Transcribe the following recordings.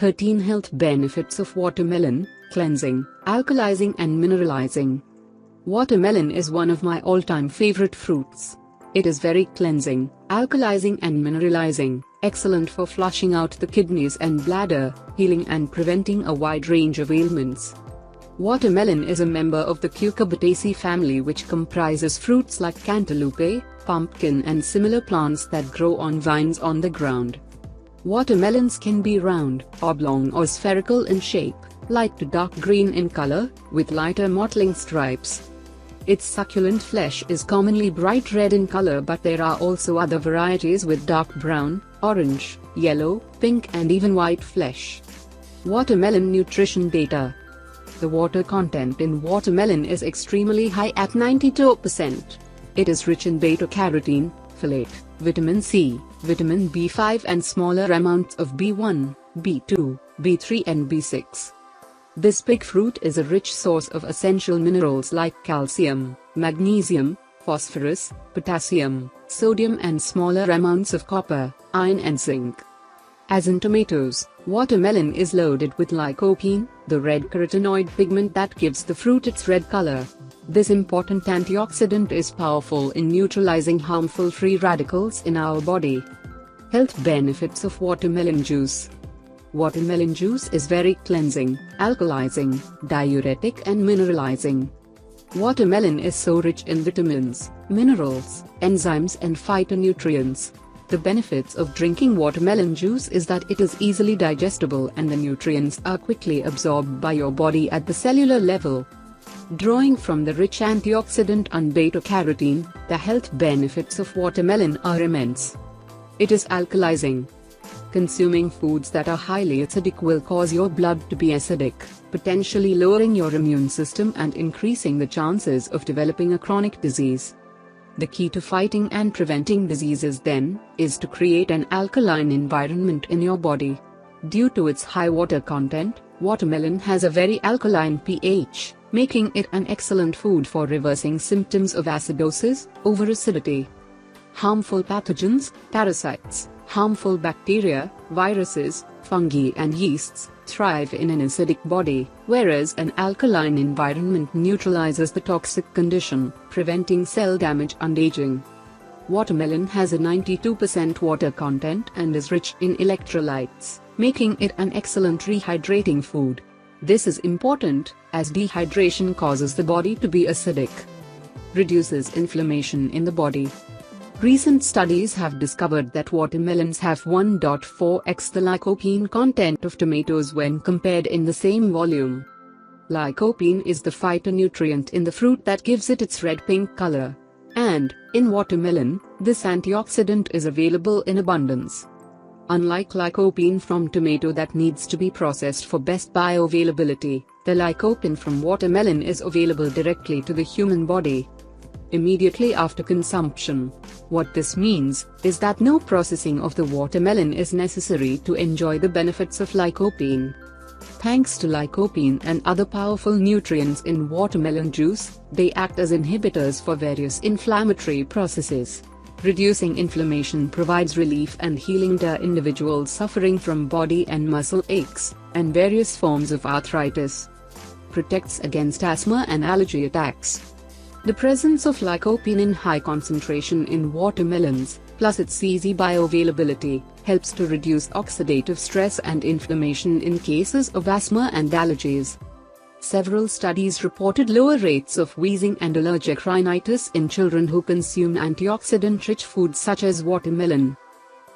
13 Health benefits of watermelon: cleansing, alkalizing and mineralizing. Watermelon is one of my all-time favorite fruits. It is very cleansing, alkalizing and mineralizing, excellent for flushing out the kidneys and bladder, healing and preventing a wide range of ailments. Watermelon is a member of the cucurbitaceae family, which comprises fruits like cantaloupe, pumpkin and similar plants that grow on vines on the ground. Watermelons can be round, oblong or spherical in shape, light to dark green in color, with lighter mottling stripes. Its succulent flesh is commonly bright red in color, but there are also other varieties with dark brown, orange, yellow, pink and even white flesh. Watermelon nutrition data. The water content in watermelon is extremely high at 92%. It is rich in beta-carotene, folate, vitamin C, vitamin B5 and smaller amounts of B1, B2, B3 and B6. This big fruit is a rich source of essential minerals like calcium, magnesium, phosphorus, potassium, sodium and smaller amounts of copper, iron and zinc. As in tomatoes, watermelon is loaded with lycopene, the red carotenoid pigment that gives the fruit its red color. This important antioxidant is powerful in neutralizing harmful free radicals in our body. Health benefits of watermelon juice. Watermelon juice is very cleansing, alkalizing, diuretic and mineralizing. Watermelon is so rich in vitamins, minerals, enzymes and phytonutrients. The benefits of drinking watermelon juice is that it is easily digestible and the nutrients are quickly absorbed by your body at the cellular level. Drawing from the rich antioxidant and beta-carotene, the health benefits of watermelon are immense. It is alkalizing. Consuming foods that are highly acidic will cause your blood to be acidic, potentially lowering your immune system and increasing the chances of developing a chronic disease. The key to fighting and preventing diseases then, is to create an alkaline environment in your body. Due to its high water content, watermelon has a very alkaline pH, making it an excellent food for reversing symptoms of acidosis, overacidity. Harmful pathogens, parasites, harmful bacteria, viruses, fungi and yeasts thrive in an acidic body, whereas an alkaline environment neutralizes the toxic condition, preventing cell damage and aging. Watermelon has a 92% water content and is rich in electrolytes, making it an excellent rehydrating food. This is important, as dehydration causes the body to be acidic. Reduces inflammation in the body. Recent studies have discovered that watermelons have 1.4x the lycopene content of tomatoes when compared in the same volume. Lycopene is the phytonutrient in the fruit that gives it its red-pink color. And, in watermelon, this antioxidant is available in abundance. Unlike lycopene from tomato that needs to be processed for best bioavailability, the lycopene from watermelon is available directly to the human body immediately after consumption. What this means, is that no processing of the watermelon is necessary to enjoy the benefits of lycopene. Thanks to lycopene and other powerful nutrients in watermelon juice, they act as inhibitors for various inflammatory processes. Reducing inflammation provides relief and healing to individuals suffering from body and muscle aches, and various forms of arthritis. Protects against asthma and allergy attacks. The presence of lycopene in high concentration in watermelons, plus its easy bioavailability, helps to reduce oxidative stress and inflammation in cases of asthma and allergies. Several studies reported lower rates of wheezing and allergic rhinitis in children who consume antioxidant-rich foods such as watermelon.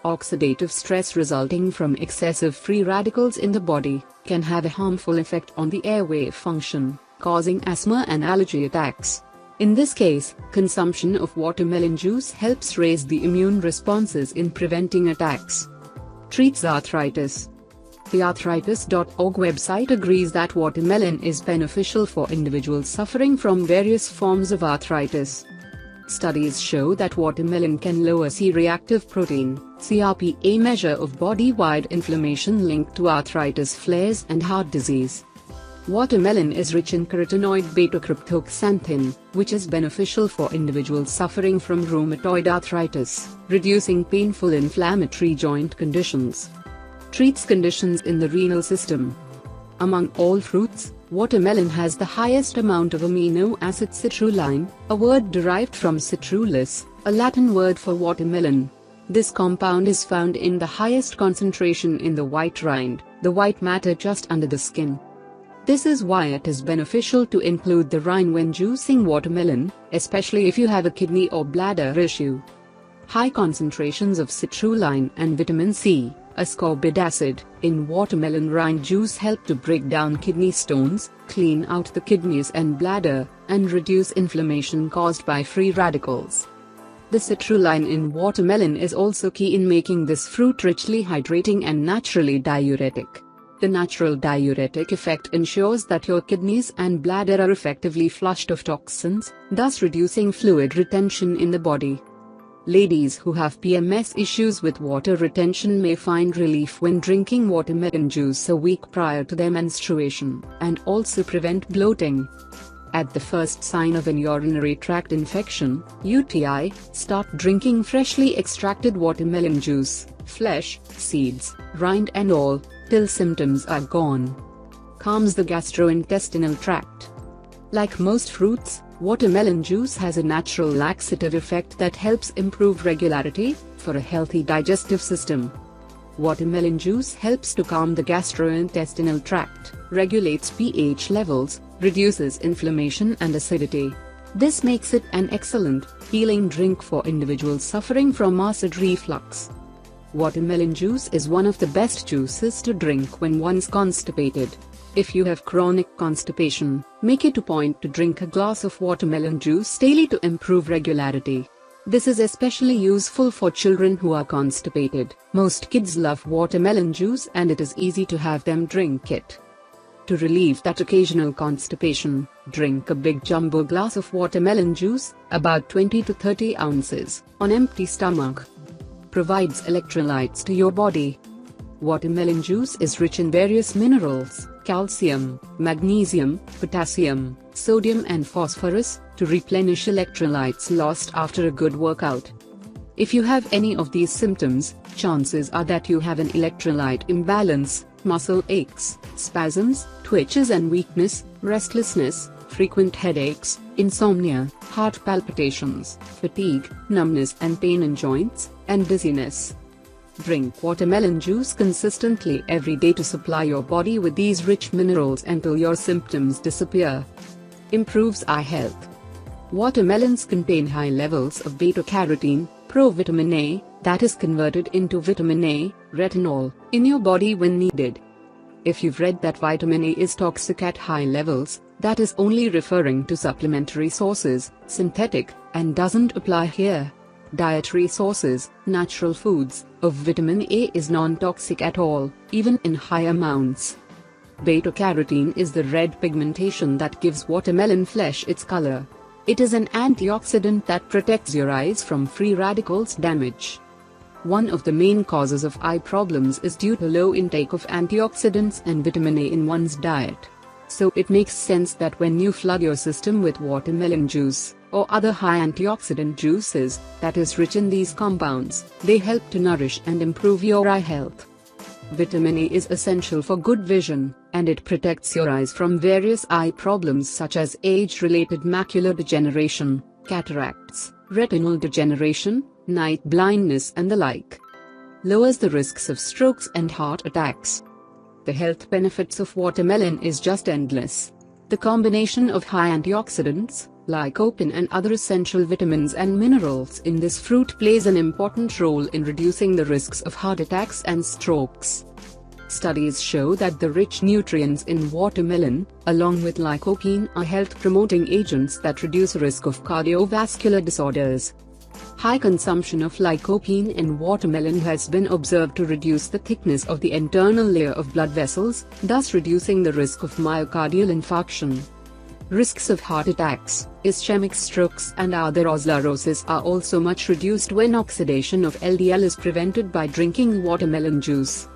Oxidative stress resulting from excessive free radicals in the body, can have a harmful effect on the airway function, causing asthma and allergy attacks. In this case, consumption of watermelon juice helps raise the immune responses in preventing attacks. Treats arthritis. The arthritis.org website agrees that watermelon is beneficial for individuals suffering from various forms of arthritis. Studies show that watermelon can lower C-reactive protein, CRP, a measure of body-wide inflammation linked to arthritis flares and heart disease. Watermelon is rich in carotenoid beta-cryptoxanthin, which is beneficial for individuals suffering from rheumatoid arthritis, reducing painful inflammatory joint conditions. treats conditions in the renal system. Among all fruits, watermelon has the highest amount of amino acid citrulline, a word derived from citrullus, a Latin word for watermelon. This compound is found in the highest concentration in the white rind, the white matter just under the skin. This is why it is beneficial to include the rind when juicing watermelon, especially if you have a kidney or bladder issue. High concentrations of citrulline and vitamin C, ascorbic acid, in watermelon rind juice help to break down kidney stones, clean out the kidneys and bladder, and reduce inflammation caused by free radicals. The citrulline in watermelon is also key in making this fruit richly hydrating and naturally diuretic. The natural diuretic effect ensures that your kidneys and bladder are effectively flushed of toxins, thus reducing fluid retention in the body. Ladies who have PMS issues with water retention may find relief when drinking watermelon juice a week prior to their menstruation, and also prevent bloating. At the first sign of an urinary tract infection, UTI, start drinking freshly extracted watermelon juice, flesh, seeds, rind and all, till symptoms are gone. Calms the gastrointestinal tract. Like most fruits, watermelon juice has a natural laxative effect that helps improve regularity, for a healthy digestive system. Watermelon juice helps to calm the gastrointestinal tract, regulates pH levels, reduces inflammation and acidity. This makes it an excellent, healing drink for individuals suffering from acid reflux. Watermelon juice is one of the best juices to drink when one's constipated. If you have chronic constipation, make it a point to drink a glass of watermelon juice daily to improve regularity. This is especially useful for children who are constipated. Most kids love watermelon juice and it is easy to have them drink it. To relieve that occasional constipation, drink a big jumbo glass of watermelon juice, about 20 to 30 ounces, on empty stomach. Provides electrolytes to your body. Watermelon juice is rich in various minerals, calcium, magnesium, potassium, sodium and phosphorus, to replenish electrolytes lost after a good workout. If you have any of these symptoms, chances are that you have an electrolyte imbalance, muscle aches, spasms, twitches and weakness, restlessness, frequent headaches, insomnia, heart palpitations, fatigue, numbness and pain in joints, and dizziness. Drink watermelon juice consistently every day to supply your body with these rich minerals until your symptoms disappear. Improves eye health. Watermelons contain high levels of beta-carotene, provitamin A, that is converted into vitamin A, retinol, in your body when needed. If you've read that vitamin A is toxic at high levels, that is only referring to supplementary sources, synthetic, and doesn't apply here. Dietary sources, natural foods, of vitamin A is non-toxic at all, even in high amounts. Beta-carotene is the red pigmentation that gives watermelon flesh its color. It is an antioxidant that protects your eyes from free radicals damage. One of the main causes of eye problems is due to low intake of antioxidants and vitamin A in one's diet. So it makes sense that when you flood your system with watermelon juice, or other high antioxidant juices, that is rich in these compounds, they help to nourish and improve your eye health. Vitamin A is essential for good vision, and it protects your eyes from various eye problems such as age-related macular degeneration, cataracts, retinal degeneration, night blindness and the like. Lowers the risks of strokes and heart attacks. The health benefits of watermelon is just endless. The combination of high antioxidants, lycopene and other essential vitamins and minerals in this fruit plays an important role in reducing the risks of heart attacks and strokes. Studies show that the rich nutrients in watermelon, along with lycopene, are health-promoting agents that reduce risk of cardiovascular disorders. High consumption of lycopene in watermelon has been observed to reduce the thickness of the internal layer of blood vessels, thus reducing the risk of myocardial infarction. Risks of heart attacks, ischemic strokes and atherosclerosis are also much reduced when oxidation of LDL is prevented by drinking watermelon juice.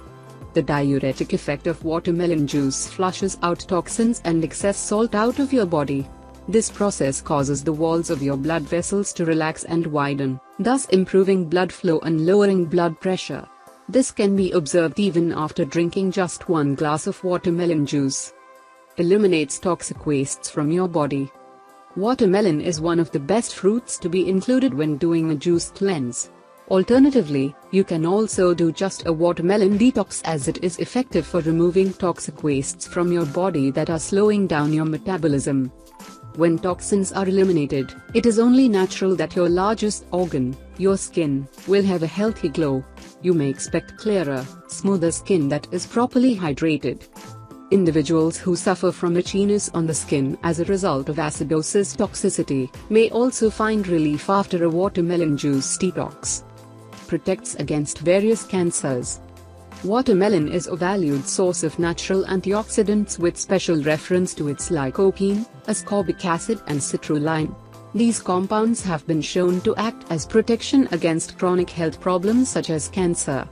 The diuretic effect of watermelon juice flushes out toxins and excess salt out of your body. This process causes the walls of your blood vessels to relax and widen, thus improving blood flow and lowering blood pressure. This can be observed even after drinking just 1 glass of watermelon juice. Eliminates toxic wastes from your body. Watermelon is one of the best fruits to be included when doing a juice cleanse. Alternatively, you can also do just a watermelon detox, as it is effective for removing toxic wastes from your body that are slowing down your metabolism. When toxins are eliminated, it is only natural that your largest organ, your skin, will have a healthy glow. You may expect clearer, smoother skin that is properly hydrated. Individuals who suffer from itchiness on the skin as a result of acidosis toxicity may also find relief after a watermelon juice detox. Protects against various cancers. Watermelon is a valued source of natural antioxidants with special reference to its lycopene, ascorbic acid and citrulline. These compounds have been shown to act as protection against chronic health problems such as cancer.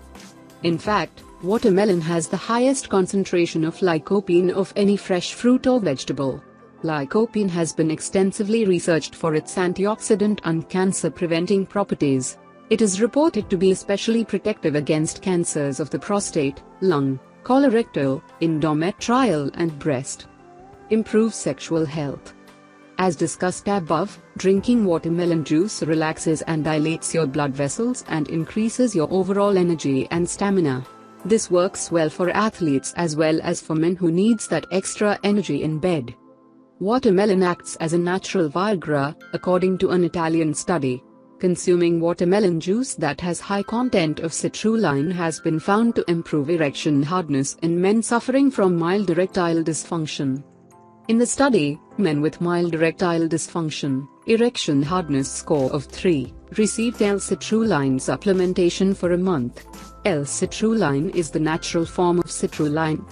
In fact, watermelon has the highest concentration of lycopene of any fresh fruit or vegetable. Lycopene has been extensively researched for its antioxidant and cancer-preventing properties. It is reported to be especially protective against cancers of the prostate, lung, colorectal, endometrial and breast. Improves sexual health. As discussed above, drinking watermelon juice relaxes and dilates your blood vessels and increases your overall energy and stamina. This works well for athletes as well as for men who needs that extra energy in bed. Watermelon acts as a natural Viagra, according to an Italian study. Consuming watermelon juice that has high content of citrulline has been found to improve erection hardness in men suffering from mild erectile dysfunction. In the study, men with mild erectile dysfunction, erection hardness score of 3, received L-citrulline supplementation for a month. L-citrulline is the natural form of citrulline.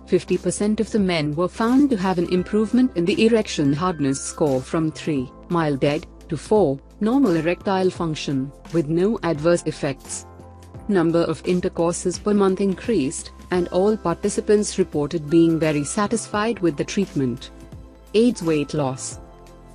50% of the men were found to have an improvement in the erection hardness score from 3, mild dead, to 4, normal erectile function, with no adverse effects. Number of intercourses per month increased, and all participants reported being very satisfied with the treatment. Aids weight loss.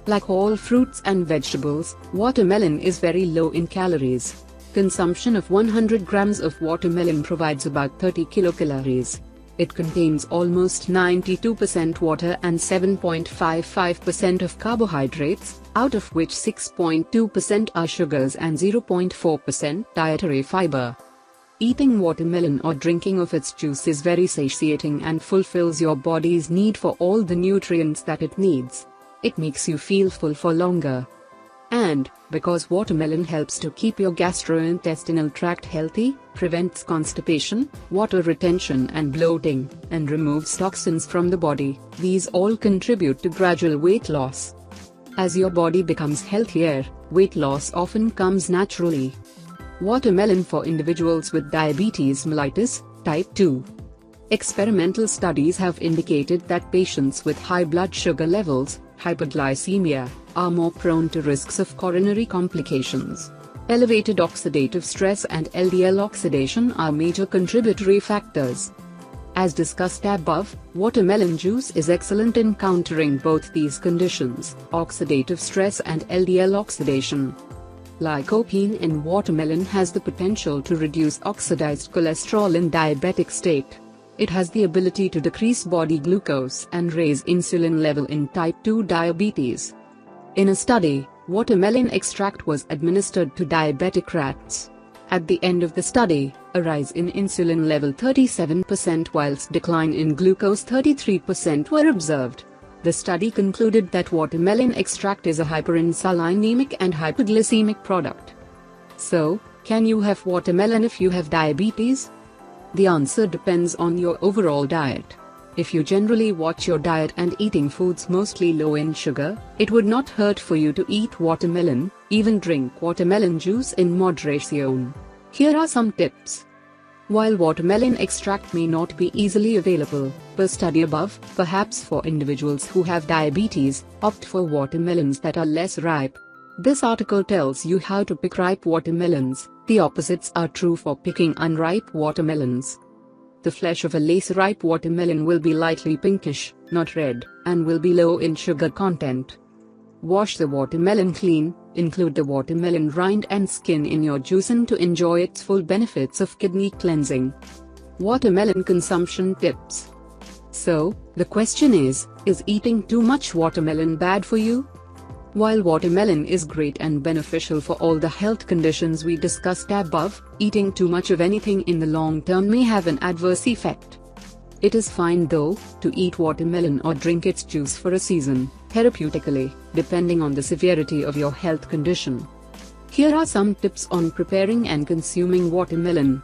Like all fruits and vegetables, watermelon is very low in calories. Consumption of 100 grams of watermelon provides about 30 kilocalories. It contains almost 92% water and 7.55% of carbohydrates, out of which 6.2% are sugars and 0.4% dietary fiber. Eating watermelon or drinking of its juice is very satiating and fulfills your body's need for all the nutrients that it needs. It makes you feel full for longer. And, because watermelon helps to keep your gastrointestinal tract healthy, prevents constipation, water retention and bloating, and removes toxins from the body, these all contribute to gradual weight loss. As your body becomes healthier, weight loss often comes naturally. Watermelon for individuals with diabetes mellitus, type 2. Experimental studies have indicated that patients with high blood sugar levels, hyperglycemia, are more prone to risks of coronary complications. Elevated oxidative stress and LDL oxidation are major contributory factors. As discussed above, watermelon juice is excellent in countering both these conditions, oxidative stress and LDL oxidation. Lycopene in watermelon has the potential to reduce oxidized cholesterol in diabetic state. It has the ability to decrease body glucose and raise insulin level in type 2 diabetes. In a study, watermelon extract was administered to diabetic rats. At the end of the study, a rise in insulin level 37% whilst decline in glucose 33% were observed. The study concluded that watermelon extract is a hyperinsulinemic and hypoglycemic product. So, can you have watermelon if you have diabetes? The answer depends on your overall diet. If you generally watch your diet and eating foods mostly low in sugar, it would not hurt for you to eat watermelon, even drink watermelon juice in moderation. Here are some tips. While watermelon extract may not be easily available, per study above, perhaps for individuals who have diabetes, opt for watermelons that are less ripe. This article tells you how to pick ripe watermelons. The opposites are true for picking unripe watermelons. The flesh of a less ripe watermelon will be lightly pinkish, not red, and will be low in sugar content. Wash the watermelon clean, include the watermelon rind and skin in your juice and to enjoy its full benefits of kidney cleansing. Watermelon consumption tips. So, the question is eating too much watermelon bad for you? While watermelon is great and beneficial for all the health conditions we discussed above, eating too much of anything in the long term may have an adverse effect. It is fine though, to eat watermelon or drink its juice for a season, therapeutically, depending on the severity of your health condition. Here are some tips on preparing and consuming watermelon.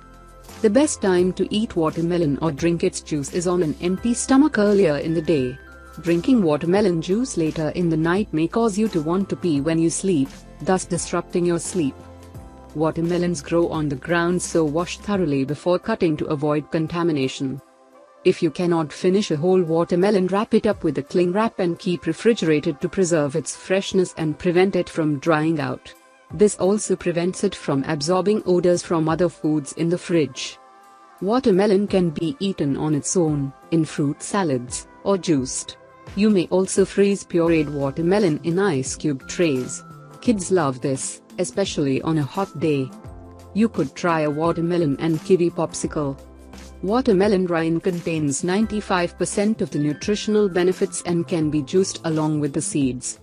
The best time to eat watermelon or drink its juice is on an empty stomach earlier in the day. Drinking watermelon juice later in the night may cause you to want to pee when you sleep, thus disrupting your sleep. Watermelons grow on the ground, so wash thoroughly before cutting to avoid contamination. If you cannot finish a whole watermelon, wrap it up with a cling wrap and keep refrigerated to preserve its freshness and prevent it from drying out. This also prevents it from absorbing odors from other foods in the fridge. Watermelon can be eaten on its own, in fruit salads, or juiced. You may also freeze pureed watermelon in ice cube trays. Kids love this, especially on a hot day. You could try a watermelon and kiwi popsicle. Watermelon rind contains 95% of the nutritional benefits and can be juiced along with the seeds.